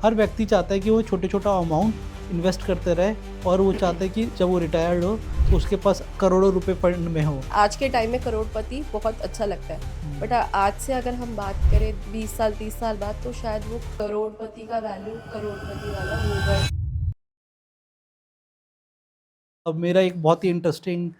हर व्यक्ति चाहता है कि वो छोटे छोटा अमाउंट इन्वेस्ट करते रहे और वो चाहते हैं कि जब वो रिटायर्ड हो तो उसके पास करोड़ों रुपए फंड में हो। आज के टाइम में करोड़पति बहुत अच्छा लगता है, बट आज से अगर हम बात करें 20 साल 30 साल बाद तो शायद वो करोड़पति का वैल्यू करोड़पति वाला होगा। अब मेरा एक बहुत ही इंटरेस्टिंग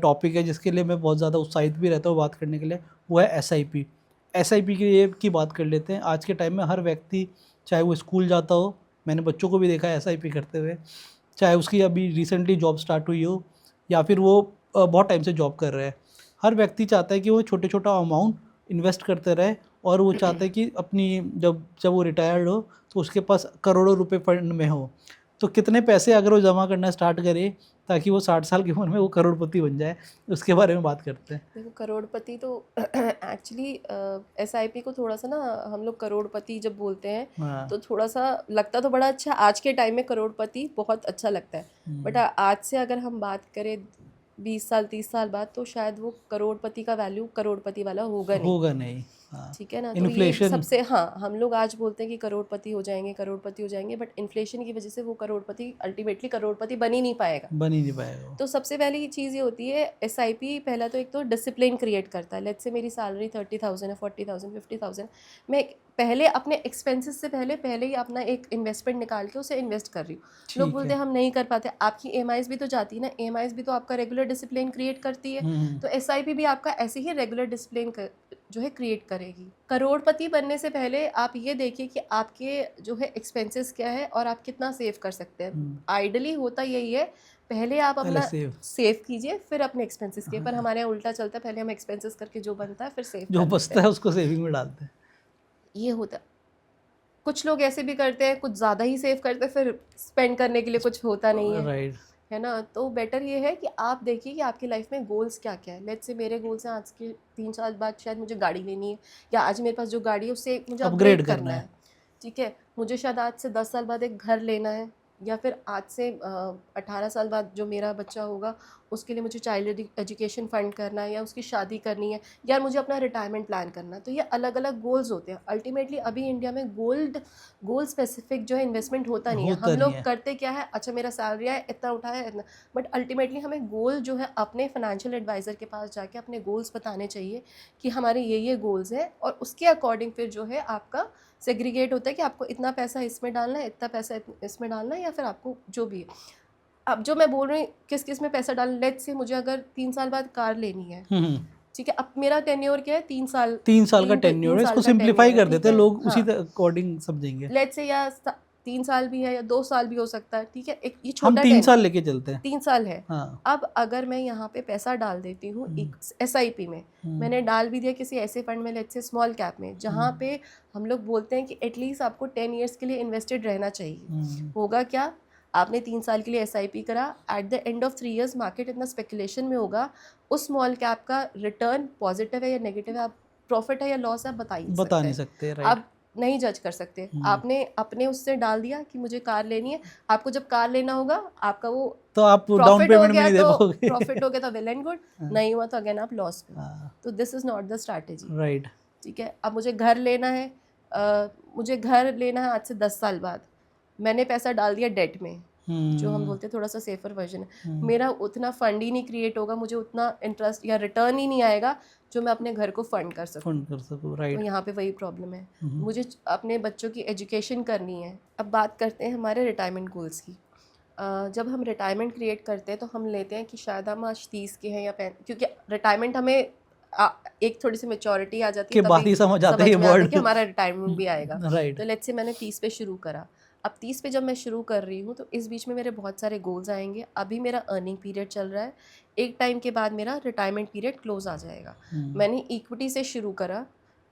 टॉपिक है जिसके लिए मैं बहुत ज़्यादा उत्साहित भी रहता हूँ बात करने के लिए, वो है SIP। SIP की बात कर लेते हैं। आज के टाइम में हर व्यक्ति, चाहे वो स्कूल जाता हो, मैंने बच्चों को भी देखा है SIP करते हुए, चाहे उसकी अभी रिसेंटली जॉब स्टार्ट हुई हो या फिर वो बहुत टाइम से जॉब कर रहे हैं, हर व्यक्ति चाहता है कि वो छोटे छोटा अमाउंट इन्वेस्ट करते रहे और वो चाहते हैं कि अपनी जब जब वो रिटायर्ड हो तो उसके पास करोड़ों रुपए फंड में हो। तो कितने पैसे अगर वो जमा करना स्टार्ट करे ताकि वो 60 साल की उम्र में वो करोड़पति बन जाए, उसके बारे में बात करते हैं। देखो करोड़पति तो एक्चुअली SIP को थोड़ा सा ना हम लोग करोड़पति जब बोलते हैं हाँ। तो थोड़ा सा लगता तो बड़ा अच्छा, आज के टाइम में करोड़पति बहुत अच्छा लगता है, बट आज से अगर हम बात करें 20 साल 30 साल बाद तो शायद वो करोड़पति का वैल्यू करोड़पति वाला होगा नहीं। होगा नहीं। हाँ। ठीक है ना, तो ये इन्फ्लेशन। सबसे, हाँ, हम लोग आज बोलते हैं कि करोड़पति हो जाएंगे करोड़पति हो जाएंगे, बट इन्फ्लेशन की वजह से वो करोड़पति अल्टीमेटली करोड़पति बन ही नहीं पाएगा। बन ही नहीं पाएगा वो। तो सबसे पहली चीज़ ये होती है SIP, पहला तो एक तो डिसिप्लिन क्रिएट करता है। लेट्स से मेरी सैलरी 30,000 है, 40,000, 50,000, मैं पहले अपने एक्सपेंसेस से पहले ही अपना एक इन्वेस्टमेंट निकाल के उसे इन्वेस्ट कर रही हूँ। लोग ठीक बोलते है। हैं हम नहीं कर पाते, आपकी EMIs भी तो जाती है ना, EMIs भी तो आपका रेगुलर डिसिप्लिन क्रिएट करती है। तो SIP भी आपका ऐसे ही रेगुलर डिसिप्लिन जो है क्रिएट करेगी। करोड़पति बनने से पहले आप ये देखिए कि आपके जो है एक्सपेंसेस क्या है और आप कितना सेव कर सकते हैं। आइडली होता यही है, पहले आप अपना सेव कीजिए फिर अपने एक्सपेंसेस के, पर हमारे यहाँ उल्टा चलता है, पहले हम एक्सपेंसेस करके जो बनता है फिर सेव जो कर बचता है उसको सेविंग में डालते हैं। ये होता है। कुछ लोग ऐसे भी करते हैं, कुछ ज़्यादा ही सेव करते हैं, फिर स्पेंड करने के लिए कुछ होता नहीं है, राइट। है ना। तो बेटर ये है कि आप देखिए कि आपकी लाइफ में गोल्स क्या क्या है। लेट्स से मेरे गोल्स हैं आज के 3 साल बाद शायद मुझे गाड़ी लेनी है, या आज मेरे पास जो गाड़ी है उससे मुझे अपग्रेड करना है। ठीक है, मुझे शायद आज से 10 साल बाद एक घर लेना है, या फिर आज से 18 साल बाद जो मेरा बच्चा होगा उसके लिए मुझे चाइल्ड एजुकेशन फ़ंड करना है, या उसकी शादी करनी है, या मुझे अपना रिटायरमेंट प्लान करना है। तो ये अलग अलग गोल्स होते हैं। अल्टीमेटली अभी इंडिया में गोल स्पेसिफिक जो है इन्वेस्टमेंट होता नहीं है। हम लोग करते क्या है, अच्छा मेरा सैलरी है इतना उठाया इतना, बट अल्टीमेटली हमें गोल जो है अपने फाइनेंशियल एडवाइज़र के पास जाके अपने गोल्स बताने चाहिए कि हमारे ये गोल्स हैं, और उसके अकॉर्डिंग फिर जो है आपका सेग्रीगेट होता है कि आपको इतना पैसा इसमें डालना है, इतना पैसा इसमें डालना है, या फिर आपको जो भी है। अब जो मैं बोल रही हूँ किस किस में पैसा डालना, लेट्स से मुझे अगर 3 साल बाद कार लेनी है, ठीक है, अब मेरा टेन्योर क्या है, 3 साल का टेन्योर है, इसको सिंप्लीफाई कर देते हैं लोग, उसी अकॉर्डिंग समझेंगे। लेट्स से या 3 साल भी है या 2 साल भी हो सकता है, ठीक है, एक ये हम छोटा 3 साल लेके चलते हैं। 3 साल है। हाँ। अब अगर मैं यहाँ पे पैसा डाल देती हूँ एक SIP में, मैंने डाल भी दिया किसी ऐसे फंड में, लेट्स से स्मॉल कैप में, जहाँ पे हम लोग बोलते हैं कि एटलीस्ट आपको 10 ईयर्स के लिए इन्वेस्टेड रहना चाहिए। होगा क्या, आपने 3 साल के लिए SIP करा, at the end of 3 years market इतना स्पेकुलेशन में होगा, उस स्मॉल कैप का रिटर्न पॉजिटिव है या नेगेटिव है, आप प्रॉफिट है या लॉस है बता नहीं सकते। आप नहीं जज कर सकते। आपने अपने उससे डाल दिया कि मुझे कार लेनी है, आपको जब कार लेना होगा आपका वो तो आप डाउन पेमेंट में नहीं दे पाओगे। प्रॉफिट हो गया तो वेल एंड गुड, नहीं हुआ तो अगेन आप लॉस में। तो this is not the strategy, right. ठीक है। अब मुझे घर लेना है, मुझे घर लेना है आज से 10 साल बाद, मैंने पैसा डाल दिया डेट में, जो हम बोलते हैं थोड़ा सा सेफर वर्जन है, मेरा उतना फंड ही नहीं क्रिएट होगा, मुझे उतना इंटरेस्ट या रिटर्न ही नहीं आएगा जो मैं अपने घर को फंड कर सकूँ। राइट। तो यहाँ पे वही प्रॉब्लम है। मुझे अपने बच्चों की एजुकेशन करनी है। अब बात करते हैं हमारे रिटायरमेंट गोल्स की। जब हम रिटायरमेंट क्रिएट करते हैं तो हम लेते हैं कि शायद हम आज 30 के हैं, या क्योंकि रिटायरमेंट हमें एक थोड़ी सी मेच्योरिटी आ जाती है, तभी समझ आता है कि हमारा रिटायरमेंट भी आएगा। तो लेट्स से मैंने 30 पे शुरू करा, अब 30 पे जब मैं शुरू कर रही हूँ तो इस बीच में मेरे बहुत सारे गोल्स आएंगे। अभी मेरा अर्निंग पीरियड चल रहा है, एक टाइम के बाद मेरा रिटायरमेंट पीरियड क्लोज आ जाएगा। मैंने इक्विटी से शुरू करा,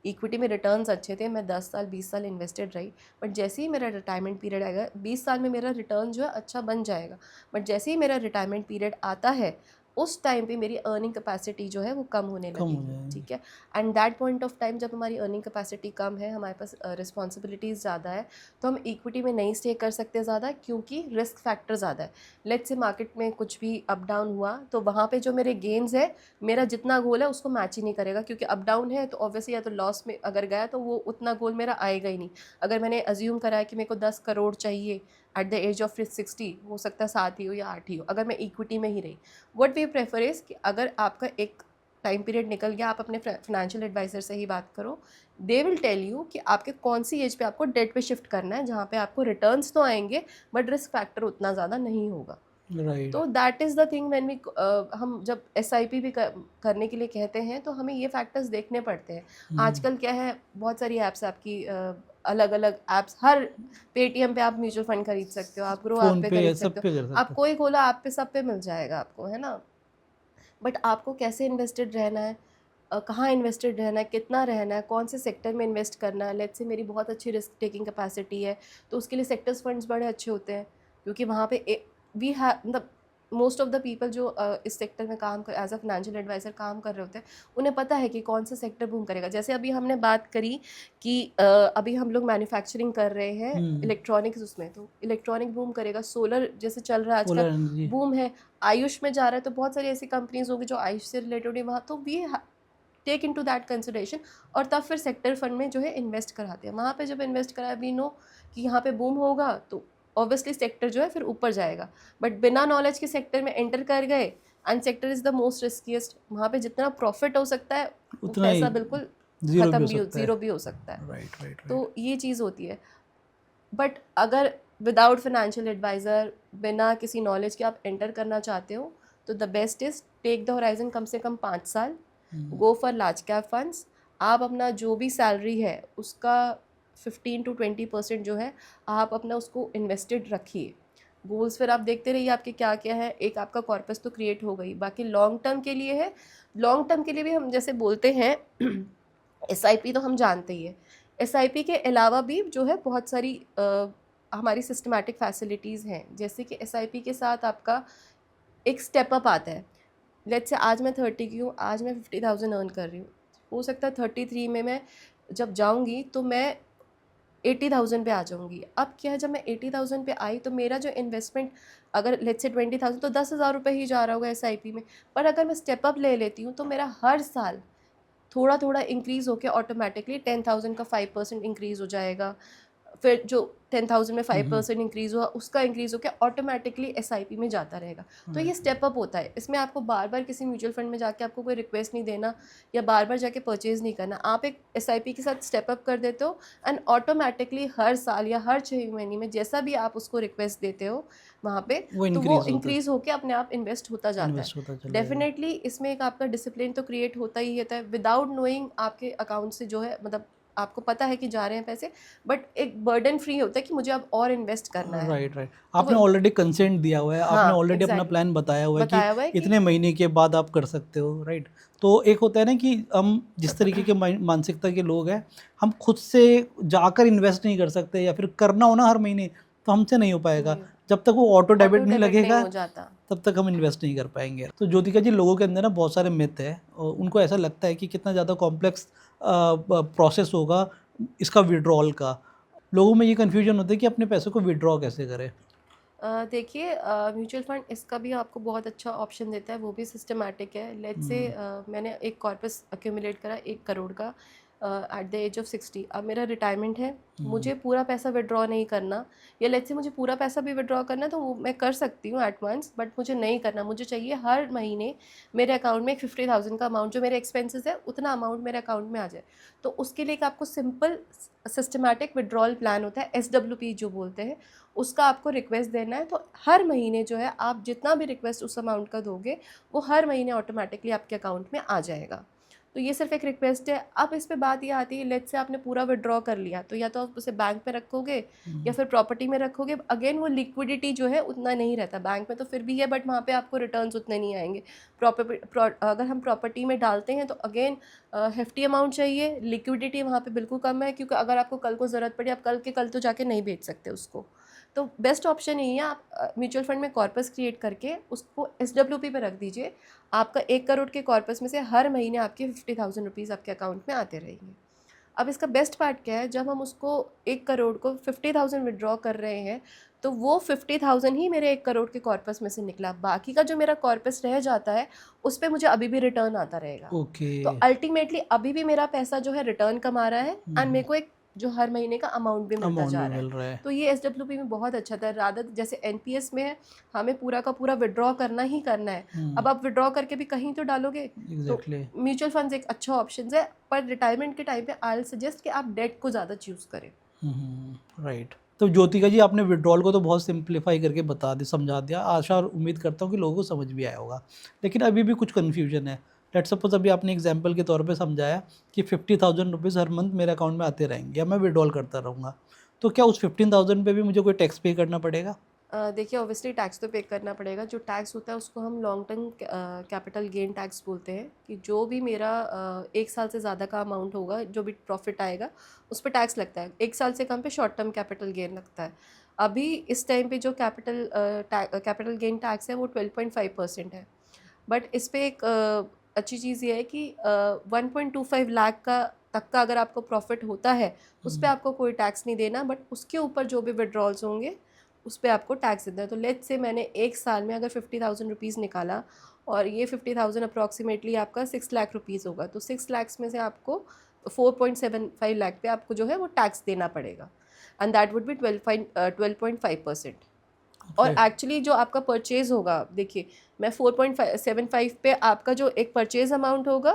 इक्विटी में रिटर्न्स अच्छे थे, मैं 10 साल 20 साल इन्वेस्टेड रही, बट जैसे ही मेरा रिटायरमेंट पीरियड आएगा 20 साल में मेरा रिटर्न जो है अच्छा बन जाएगा, बट जैसे ही मेरा रिटायरमेंट पीरियड आता है उस टाइम पे मेरी अर्निंग कैपेसिटी जो है वो कम होने कम हो लगेगी, जाएगी। ठीक है। And that point of time जब हमारी अर्निंग कैपेसिटी कम है, हमारे पास रिस्पॉन्सिबिलिटीज़ ज़्यादा है, तो हम इक्विटी में नहीं स्टे कर सकते ज़्यादा, क्योंकि रिस्क फैक्टर ज़्यादा है। लेट्स से मार्केट में कुछ भी अप डाउन हुआ तो वहाँ पे जो मेरे गेन्स है, मेरा जितना गोल है उसको मैच ही नहीं करेगा, क्योंकि अप डाउन है तो ऑब्वियसली या तो लॉस में अगर गया तो वो उतना गोल मेरा आएगा ही नहीं। अगर मैंने अज्यूम करा है कि मेरे को 10 करोड़ चाहिए एट द एज ऑफ 60, हो सकता है 7 ही हो या 8 ही हो, अगर मैं इक्विटी में ही रही। व्हाट वी प्रेफर इज़ कि अगर आपका एक टाइम पीरियड निकल गया, आप अपने फाइनेंशियल एडवाइज़र से ही बात करो, दे विल टेल यू कि आपके कौन सी एज पे आपको डेट पे शिफ्ट करना है, जहाँ पे आपको रिटर्न्स तो आएंगे बट रिस्क फैक्टर उतना ज़्यादा नहीं होगा। राइट। तो that is the thing when we हम जब एसआईपी भी करने के लिए कहते हैं तो हमें ये फैक्टर्स देखने पड़ते हैं। आजकल क्या है, बहुत सारी ऐप्स आपकी अलग अलग ऐप्स, हर पेटीएम पे आप म्यूचुअल फंड खरीद सकते हो, आप ग्रो ऐप फ़ोन पे पे खरीद या सब सकते पे हो, कर सकते आप हैं। कोई खोला ऐप पे सब पे मिल जाएगा आपको, है ना। बट आपको कैसे इन्वेस्टेड रहना है, कहाँ इन्वेस्टेड रहना है, कितना रहना है, कौन से सेक्टर में इन्वेस्ट करना है। लेट्स से मेरी बहुत अच्छी रिस्क टेकिंग कैपेसिटी है तो उसके लिए सेक्टर्स फंड्स बड़े अच्छे होते हैं, क्योंकि वहाँ पे वी हैव मतलब मोस्ट ऑफ द पीपल जो इस सेक्टर में काम कर एज अ फाइनेंशियल एडवाइज़र काम कर रहे होते हैं, उन्हें पता है कि कौन सा सेक्टर बूम करेगा। जैसे अभी हमने बात करी कि अभी हम लोग मैन्युफैक्चरिंग कर रहे हैं इलेक्ट्रॉनिक्स, उसमें तो इलेक्ट्रॉनिक बूम करेगा, सोलर जैसे चल रहा है आजकल सोलर एनर्जी। बूम है, आयुष में जा रहा है, तो बहुत सारी ऐसी कंपनीज होंगी जो आयुष से रिलेटेड है वहाँ, तो we take into that consideration, और तब फिर सेक्टर फंड में जो है इन्वेस्ट कराते हैं। वहाँ पे जब इन्वेस्ट करा, वी नो कि यहाँ पे बूम होगा तो ऑब्वियसली सेक्टर जो है फिर ऊपर जाएगा। बट बिना नॉलेज के सेक्टर में एंटर कर गए, and sector is the most riskiest, वहाँ पे जितना प्रॉफिट हो सकता है वो उतना ही पैसा बिल्कुल ज़ीरो भी ख़त्म हो भी हो, सकता है। ज़ीरो भी हो सकता है। Right, right, right. तो ये चीज़ होती है। बट अगर विदाउट फाइनेंशियल एडवाइज़र, बिना किसी नॉलेज के आप एंटर करना चाहते हो, तो the best is take the horizon कम से कम 5 साल, go for large cap funds. आप अपना जो भी सैलरी है उसका 15 to 20% जो है आप अपना उसको इन्वेस्टेड रखिए। गोल्स फिर आप देखते रहिए आपके क्या क्या है, एक आपका कॉर्पस तो क्रिएट हो गई, बाकी लॉन्ग टर्म के लिए है। लॉन्ग टर्म के लिए भी हम जैसे बोलते हैं एसआईपी तो हम जानते ही है, एसआईपी के अलावा भी जो है बहुत सारी हमारी सिस्टमैटिक फैसिलिटीज़ हैं, जैसे कि एसआईपी के साथ आपका एक स्टेप अप आता है। लेट्स से आज मैं 30 की हूँ, आज मैं 50,000 अर्न कर रही हूँ, हो सकता है 33 में मैं जब जाऊँगी तो मैं 80,000 पे आ जाऊँगी। अब क्या है, जब मैं 80,000 पे आई तो मेरा जो इन्वेस्टमेंट अगर लेट्स से 20,000 तो 10,000 रुपये ही जा रहा होगा एसआईपी में। पर अगर मैं स्टेप अप ले लेती हूँ तो मेरा हर साल थोड़ा थोड़ा इंक्रीज़ होकर ऑटोमेटिकली 10,000 का 5% इंक्रीज़ हो जाएगा। फिर जो 10,000 में 5% इंक्रीज़ हुआ उसका इंक्रीज़ होकर ऑटोमेटिकली एसआईपी में जाता रहेगा। तो ये स्टेप अप होता है, इसमें आपको बार बार किसी म्यूचुअल फंड में जाके आपको कोई रिक्वेस्ट नहीं देना या बार बार जाके परचेज़ नहीं करना। आप एक एसआईपी के साथ स्टेप अप कर देते हो एंड ऑटोमेटिकली हर साल या हर 6 महीने में जैसा भी आप उसको रिक्वेस्ट देते हो वहाँ पे, वो तो वो इंक्रीज़ होता है, इंक्रीज़ होकर अपने आप इन्वेस्ट होता जाता है। इन्वेस्ट होता चला जाएगा। डेफिनेटली इसमें एक आपका डिसिप्लिन तो क्रिएट होता ही होता है। विदाउट नोइंग आपके अकाउंट से जो है मतलब आपको पता है कि जा रहे हैं पैसे, बट एक बर्डन फ्री होता है कि मुझे अब और इन्वेस्ट करना है। Right, right. तो आपने वो ऑलरेडी कंसेंट दिया हुआ है, आपने हाँ ऑलरेडी अपना एग्जैक्टली प्लान बताया हुआ है कि बताया हुआ है कि इतने महीने के बाद आप कर सकते हो, राइट। तो एक होता है ना कि हम जिस तरीके के मानसिकता के लोग हैं, हम खुद से जाकर इन्वेस्ट नहीं कर सकते, या फिर करना हो ना हर महीने तो हमसे नहीं हो पाएगा। नहीं, जब तक वो ऑटो डेबिट नहीं डेबिट नहीं लगेगा हो जाता। तब तक हम इन्वेस्ट नहीं कर पाएंगे। तो ज्योतिका जी, लोगों के अंदर ना बहुत सारे मिथ है और उनको ऐसा लगता है कि कितना ज़्यादा कॉम्प्लेक्स प्रोसेस होगा इसका विड्रॉल का। लोगों में ये कन्फ्यूजन होता है कि अपने पैसों को विड्रॉ कैसे करें। देखिए म्यूचुअल फंड इसका भी आपको बहुत अच्छा ऑप्शन देता है, वो भी सिस्टमैटिक है। लेट्स से मैंने एक कॉर्पस अक्यूमुलेट करा 1 करोड़ का एट द एज ऑफ 60। अब मेरा रिटायरमेंट है, मुझे पूरा पैसा विड्रॉ नहीं करना, या लेट्स से मुझे पूरा पैसा भी विड्रॉ करना है तो वो मैं कर सकती हूँ एट वंस, बट मुझे नहीं करना। मुझे चाहिए हर महीने मेरे अकाउंट में 50,000 का अमाउंट, जो मेरे एक्सपेंसेस है उतना अमाउंट मेरे अकाउंट में आ जाए। तो उसके लिए एक आपको सिंपल सिस्टमैटिक विड्रॉल प्लान होता है, SWP जो बोलते हैं, उसका आपको रिक्वेस्ट देना है। तो हर महीने जो है आप जितना भी रिक्वेस्ट उस अमाउंट का दोगे वो हर महीने ऑटोमेटिकली आपके अकाउंट में आ जाएगा। तो ये सिर्फ एक रिक्वेस्ट है। अब इस पे बात ये आती है, लेट्स से आपने पूरा विड्रॉ कर लिया तो या तो आप उसे बैंक में रखोगे या फिर प्रॉपर्टी में रखोगे। अगेन वो लिक्विडिटी जो है उतना नहीं रहता, बैंक में तो फिर भी है बट वहाँ पे आपको रिटर्न्स उतने नहीं आएंगे। अगर हम प्रॉपर्टी में डालते हैं तो अगेन हेफ्टी अमाउंट चाहिए, लिक्विडिटी वहाँ पे बिल्कुल कम है, क्योंकि अगर आपको कल को ज़रूरत पड़ी आप कल के कल तो जाके नहीं बेच सकते उसको। तो तो बेस्ट ऑप्शन यही है, आप म्यूचुअल फंड में कॉर्पस क्रिएट करके उसको SWP पे रख दीजिए। आपका 1 करोड़ के कॉर्पस में से हर महीने आपके 50,000 रुपीज़ आपके अकाउंट में आते रहेंगे। अब इसका बेस्ट पार्ट क्या है, जब हम उसको 1 करोड़ को 50,000 विड्रॉ कर रहे हैं तो वो 50,000 ही मेरे 1 करोड़ के कॉर्पस में से निकला, बाकी का जो मेरा कॉर्पस रह जाता है उस पर मुझे अभी भी रिटर्न आता रहेगा। ओके। तो अल्टीमेटली अभी भी मेरा पैसा जो है रिटर्न कमा रहा है एंड मेरे को एक जो हर महीने का अमाउंट भी मिलता अमाउंट जा भी रहा मिल रहा है। है। तो ये SWP में बहुत अच्छा था, रादर जैसे NPS में है हमें पूरा का पूरा विड्रॉ करना ही करना है। अब आप विड्रॉ करके भी कहीं तो डालोगे, तो एग्जैक्टली। म्यूचुअल फंड्स एक अच्छा ऑप्शन है, पर रिटायरमेंट के टाइम पे आई सजेस्ट कि आप डेट को ज़्यादा चूज़ करें। राइट। तो ज्योतिका जी, आपने विड्रॉल को तो बहुत सिंप्लीफाई करके बता दिया, समझा दिया। आशा और उम्मीद करता हूँ कि लोगों को समझ भी आया होगा, लेकिन अभी भी कुछ कन्फ्यूजन है। लेट्स सपोज अभी आपने एग्जांपल के तौर पे समझाया कि 50,000 रुपीज़ हर मंथ मेरे अकाउंट में आते रहेंगे या मैं विड्रॉल करता रहूँगा, तो क्या उस 15,000 पे भी मुझे कोई टैक्स पे करना पड़ेगा? देखिए ऑब्वियसली टैक्स तो पे करना पड़ेगा। जो टैक्स होता है उसको हम long term capital gain tax बोलते हैं, कि जो भी मेरा 1 साल से ज़्यादा का अमाउंट होगा, जो भी प्रॉफिट आएगा उस पर टैक्स लगता है। 1 साल से कम पे शॉर्ट टर्म कैपिटल गेन लगता है। अभी इस टाइम पे जो कैपिटल गेन टैक्स है वो 12.5% है। बट इस पर एक अच्छी चीज़ ये है कि 1.25 लाख का तक का अगर आपको प्रॉफिट होता है उस पर आपको कोई टैक्स नहीं देना, बट उसके ऊपर जो भी विड्रॉल्स होंगे उस पर आपको टैक्स देना है। तो लेट्स से मैंने 1 साल में अगर 50,000 रुपीज़ निकाला और ये 50,000 अप्रॉक्सीमेटली आपका 6 लाख रुपीज़ होगा, तो 6 लाख में से आपको 4.75 लाख पे आपको जो है वो टैक्स देना पड़ेगा, एंड दैट वुड बी 12.5%। और एक्चुअली जो आपका परचेज़ होगा, देखिए मैं 4.75 पे आपका जो एक परचेज़ अमाउंट होगा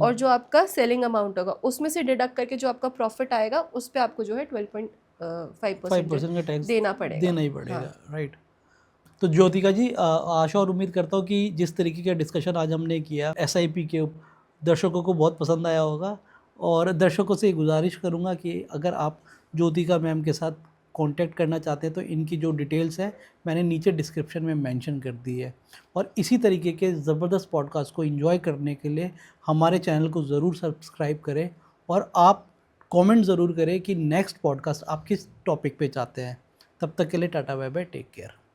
और जो आपका सेलिंग अमाउंट होगा उसमें से डिडक्ट करके जो आपका प्रॉफिट आएगा उस पर आपको जो है 12.5% का टैक्स देना पड़ेगा। देना ही पड़ेगा। हाँ। राइट। तो ज्योतिका जी, आशा और उम्मीद करता हूँ कि जिस तरीके का डिस्कशन आज हमने किया SIP के दर्शकों को बहुत पसंद आया होगा, और दर्शकों से गुजारिश करूँगा कि अगर आप ज्योतिका मैम के साथ कांटेक्ट करना चाहते हैं तो इनकी जो डिटेल्स है मैंने नीचे डिस्क्रिप्शन में मेंशन कर दी है। और इसी तरीके के ज़बरदस्त पॉडकास्ट को एंजॉय करने के लिए हमारे चैनल को ज़रूर सब्सक्राइब करें, और आप कमेंट ज़रूर करें कि नेक्स्ट पॉडकास्ट आप किस टॉपिक पे चाहते हैं। तब तक के लिए टाटा बाय बाय, टेक केयर।